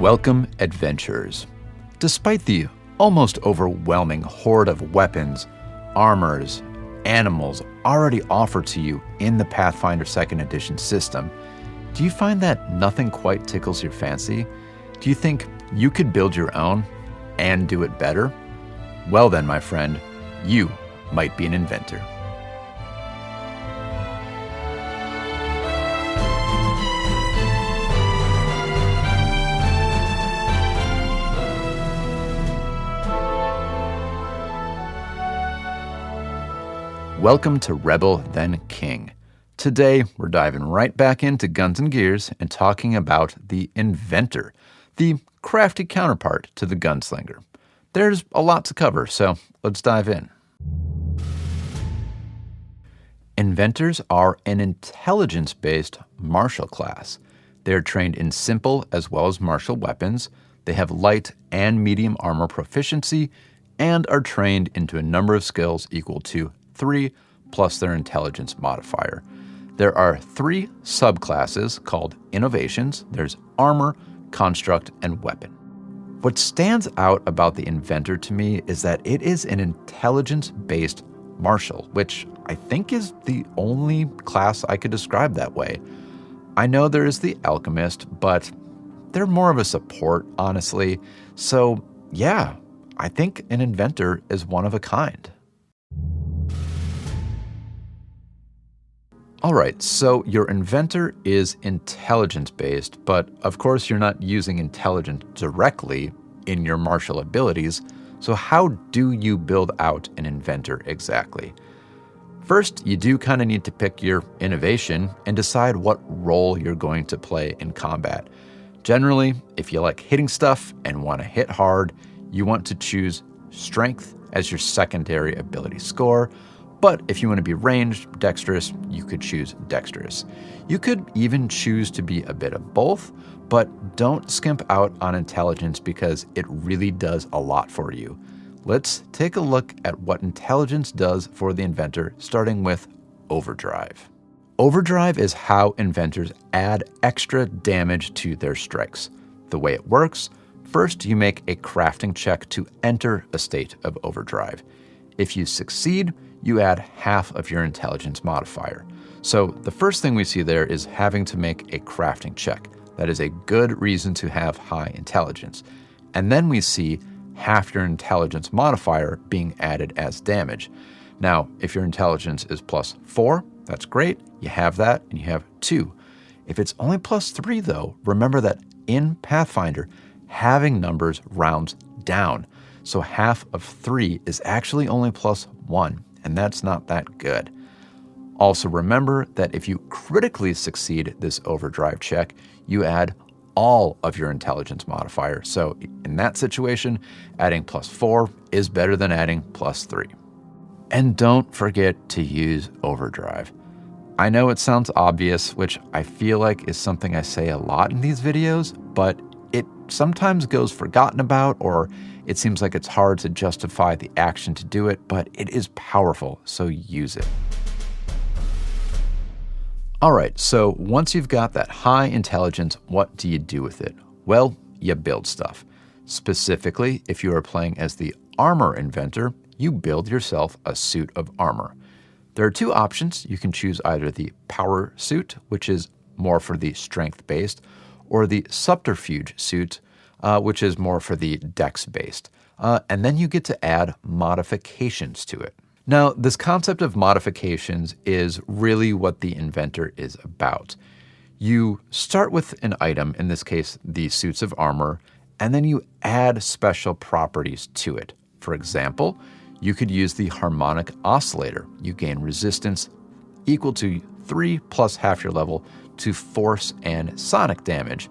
Welcome, adventurers. Despite the almost overwhelming horde of weapons, armors, animals already offered to you in the Pathfinder 2nd Edition system, do you find that nothing quite tickles your fancy? Do you think you could build your own and do it better? Well then, my friend, you might be an inventor. Welcome to Rebel Then King. Today, we're diving right back into guns and gears and talking about the Inventor, the crafty counterpart to the gunslinger. There's a lot to cover, so let's dive in. Inventors are an intelligence-based martial class. They are trained in simple as well as martial weapons. They have light and medium armor proficiency and are trained into a number of skills equal to 3 plus their intelligence modifier. There are 3 subclasses called innovations. There's armor, construct, and weapon. What stands out about the Inventor to me is that it is an intelligence-based martial, which I think is the only class I could describe that way. I know there is the alchemist, but they're more of a support, honestly. So yeah, I think an Inventor is one of a kind. Alright, so your Inventor is intelligence-based, but of course you're not using intelligence directly in your martial abilities, so how do you build out an Inventor exactly? First, you do kind of need to pick your innovation and decide what role you're going to play in combat. Generally, if you like hitting stuff and want to hit hard, you want to choose Strength as your secondary ability score. But if you want to be ranged, dexterous, you could choose dexterous. You could even choose to be a bit of both, but don't skimp out on intelligence because it really does a lot for you. Let's take a look at what intelligence does for the Inventor, starting with Overdrive. Overdrive is how inventors add extra damage to their strikes. The way it works, first you make a crafting check to enter a state of overdrive. If you succeed, you add half of your intelligence modifier. So the first thing we see there is having to make a crafting check. That is a good reason to have high intelligence. And then we see half your intelligence modifier being added as damage. Now, if your intelligence is +4, that's great. You have that and you have 2. If it's only +3 though, remember that in Pathfinder, having numbers rounds down. So half of 3 is actually only +1. And that's not that good. Also remember that if you critically succeed this overdrive check, you add all of your intelligence modifier. So in that situation, adding +4 is better than adding +3. And don't forget to use overdrive. I know it sounds obvious, which I feel like is something I say a lot in these videos, but it sometimes goes forgotten about, or it seems like it's hard to justify the action to do it, but it is powerful, so use it. All right, so once you've got that high intelligence, what do you do with it? Well, you build stuff. Specifically, if you are playing as the Armor Inventor, you build yourself a suit of armor. There are 2 options. You can choose either the Power Suit, which is more for the strength-based, or the Subterfuge Suit, which is more for the dex-based. And then you get to add modifications to it. Now, this concept of modifications is really what the Inventor is about. You start with an item, in this case, the suits of armor, and then you add special properties to it. For example, you could use the harmonic oscillator. You gain resistance equal to 3 plus half your level to force and sonic damage.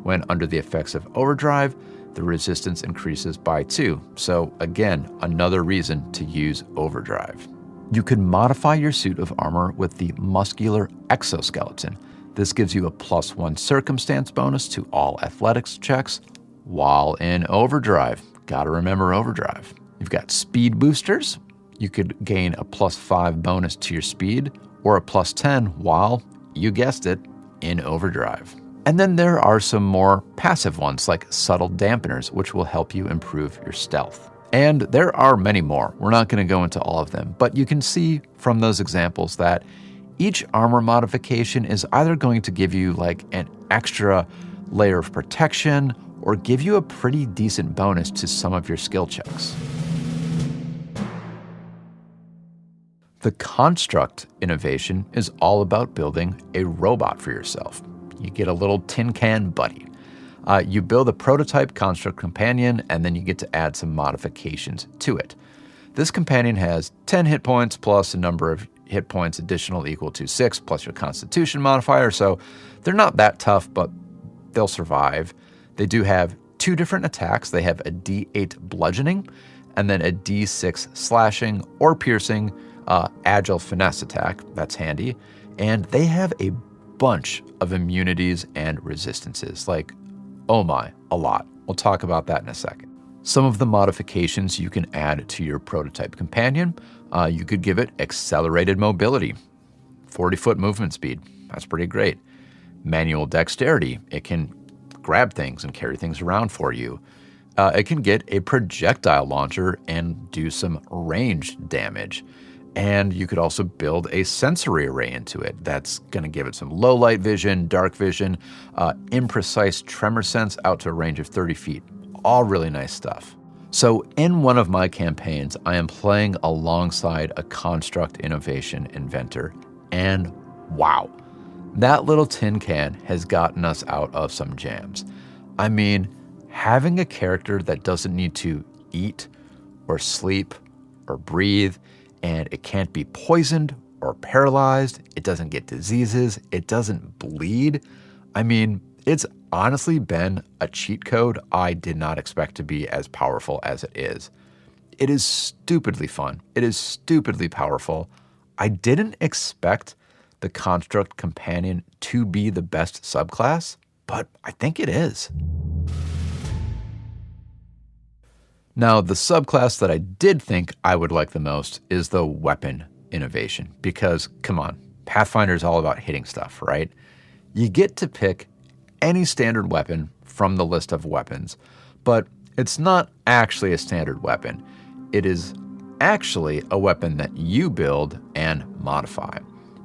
When under the effects of overdrive, the resistance increases by 2. So again, another reason to use overdrive. You can modify your suit of armor with the muscular exoskeleton. This gives you a +1 circumstance bonus to all athletics checks while in overdrive. Gotta remember overdrive. You've got speed boosters. You could gain a +5 bonus to your speed or a +10 while, you guessed it, in overdrive. And then there are some more passive ones like subtle dampeners, which will help you improve your stealth. And there are many more. We're not going to go into all of them, but you can see from those examples that each armor modification is either going to give you like an extra layer of protection or give you a pretty decent bonus to some of your skill checks. The construct innovation is all about building a robot for yourself. You get a little tin can buddy. You build a prototype construct companion, and then you get to add some modifications to it. This companion has 10 hit points plus a number of hit points additional equal to 6 plus your constitution modifier, so they're not that tough, but they'll survive. They do have 2 different attacks. They have a D8 bludgeoning and then a D6 slashing or piercing agile finesse attack. That's handy. And they have a bunch of immunities and resistances, like, oh my, a lot. We'll talk about that in a second. Some of the modifications you can add to your prototype companion, you could give it accelerated mobility, 40-foot movement speed. That's pretty great. Manual dexterity. It can grab things and carry things around for you. It can get a projectile launcher and do some ranged damage. And you could also build a sensory array into it. That's going to give it some low light vision, dark vision, imprecise tremor sense out to a range of 30 feet. All really nice stuff. So in one of my campaigns, I am playing alongside a construct innovation inventor. And wow, that little tin can has gotten us out of some jams. I mean, having a character that doesn't need to eat or sleep or breathe, and it can't be poisoned or paralyzed, it doesn't get diseases, it doesn't bleed. I mean, it's honestly been a cheat code I did not expect to be as powerful as it is. It is stupidly fun. It is stupidly powerful. I didn't expect the Construct Companion to be the best subclass, but I think it is. Now, the subclass that I did think I would like the most is the weapon innovation, because, come on, Pathfinder is all about hitting stuff, right? You get to pick any standard weapon from the list of weapons, but it's not actually a standard weapon. It is actually a weapon that you build and modify.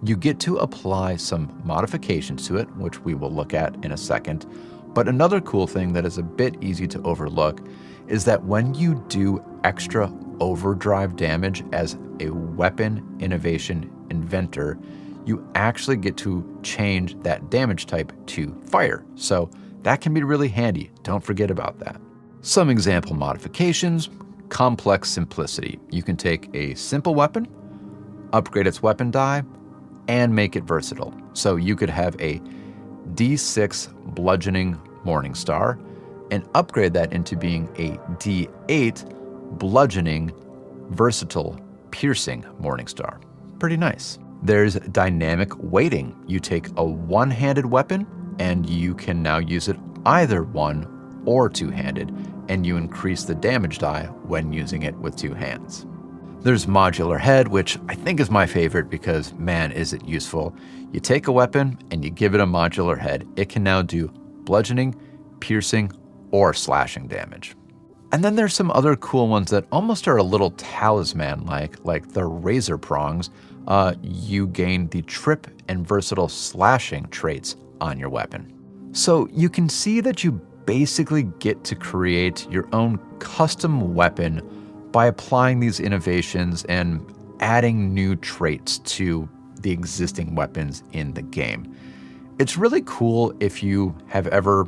You get to apply some modifications to it, which we will look at in a second. But another cool thing that is a bit easy to overlook is that when you do extra overdrive damage as a weapon innovation inventor, you actually get to change that damage type to fire. So that can be really handy. Don't forget about that. Some example modifications: complex simplicity. You can take a simple weapon, upgrade its weapon die, and make it versatile. So you could have a D6 bludgeoning Morningstar and upgrade that into being a D8 bludgeoning versatile piercing Morningstar. Pretty nice. There's dynamic weighting. You take a one-handed weapon and you can now use it either one or two-handed, and you increase the damage die when using it with two hands. There's modular head, which I think is my favorite because, man, is it useful. You take a weapon and you give it a modular head. It can now do bludgeoning, piercing, or slashing damage. And then there's some other cool ones that almost are a little talisman-like the razor prongs. You gain the trip and versatile slashing traits on your weapon. So you can see that you basically get to create your own custom weapon by applying these innovations and adding new traits to the existing weapons in the game. It's really cool if you have ever,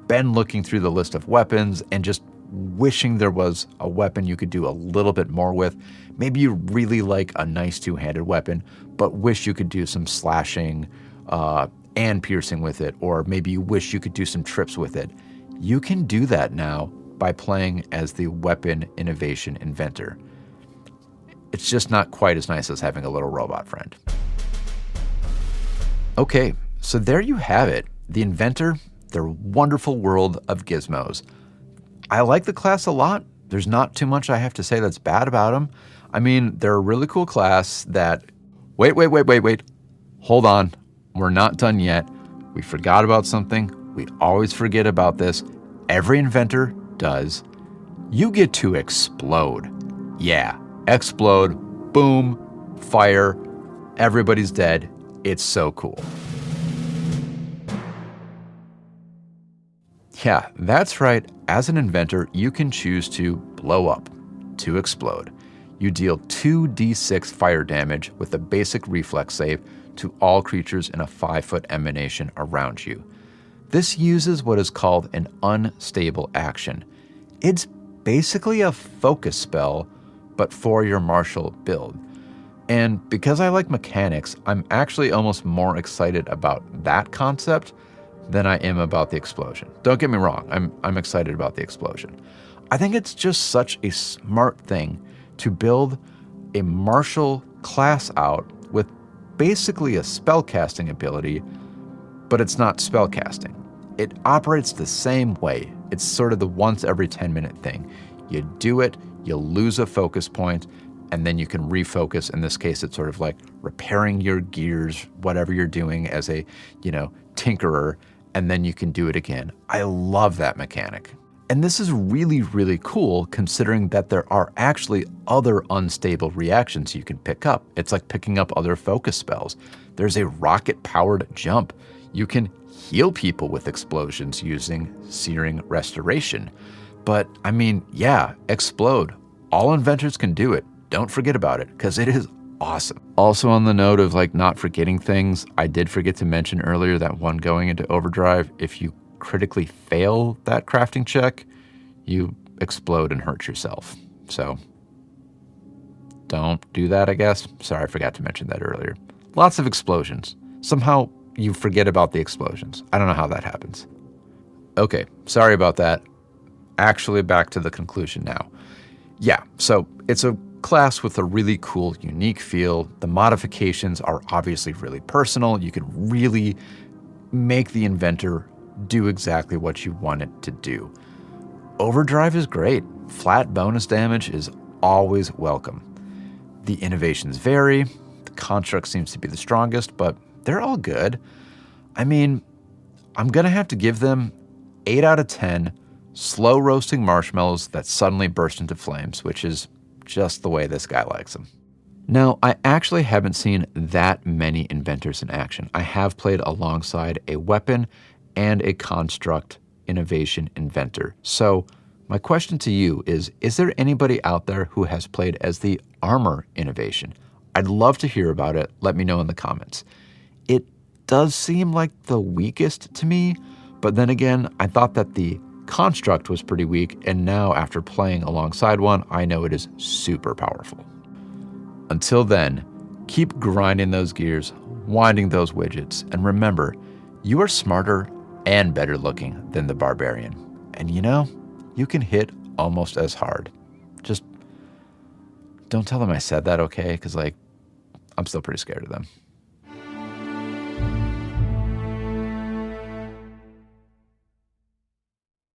been looking through the list of weapons and just wishing there was a weapon you could do a little bit more with. Maybe you really like a nice two-handed weapon, but wish you could do some slashing and piercing with it, or maybe you wish you could do some trips with it. You can do that now by playing as the weapon innovation inventor. It's just not quite as nice as having a little robot friend. Okay, so there you have it. The Inventor, their wonderful world of gizmos. I like the class a lot. There's not too much I have to say that's bad about them. I mean, they're a really cool class that... Wait. Hold on. We're not done yet. we forgot about something. We always forget about this. Every inventor does. You get to explode. Yeah, explode, boom, fire, everybody's dead. It's so cool. Yeah, that's right. As an inventor, you can choose to blow up, to explode. You deal 2d6 fire damage with a basic reflex save to all creatures in a 5-foot emanation around you. This uses what is called an unstable action. It's basically a focus spell, but for your martial build. And because I like mechanics, I'm actually almost more excited about that concept than I am about the explosion. Don't get me wrong, I'm excited about the explosion. I think it's just such a smart thing to build a martial class out with basically a spellcasting ability, but it's not spellcasting. It operates the same way. It's sort of the once every 10-minute thing. You do it, you lose a focus point, and then you can refocus. In this case, it's sort of like repairing your gears, whatever you're doing as a, tinkerer, and then you can do it again. I love that mechanic. And this is really, really cool considering that there are actually other unstable reactions you can pick up. It's like picking up other focus spells. There's a rocket-powered jump. You can heal people with explosions using Searing Restoration. But, explode. All inventors can do it. Don't forget about it, because it is awesome. Also on the note of not forgetting things, I did forget to mention earlier that when going into Overdrive, if you critically fail that crafting check, you explode and hurt yourself. So don't do that, I guess. Sorry, I forgot to mention that earlier. Lots of explosions. Somehow you forget about the explosions. I don't know how that happens. Okay, sorry about that. Actually, back to the conclusion now. Yeah, so it's a class with a really cool, unique feel. The modifications are obviously really personal. You can really make the inventor do exactly what you want it to do. Overdrive is great. Flat bonus damage is always welcome. The innovations vary. The construct seems to be the strongest, but they're all good. I'm going to have to give them 8 out of 10 slow roasting marshmallows that suddenly burst into flames, which is just the way this guy likes them. Now, I actually haven't seen that many inventors in action. I have played alongside a weapon and a construct innovation inventor. So my question to you is there anybody out there who has played as the armor innovation? I'd love to hear about it. Let me know in the comments. It does seem like the weakest to me, but then again, I thought that the construct was pretty weak, and now after playing alongside one, I know it is super powerful. Until then, keep grinding those gears, winding those widgets, and remember, you are smarter and better looking than the barbarian. And you can hit almost as hard. Just don't tell them I said that, okay? Because I'm still pretty scared of them.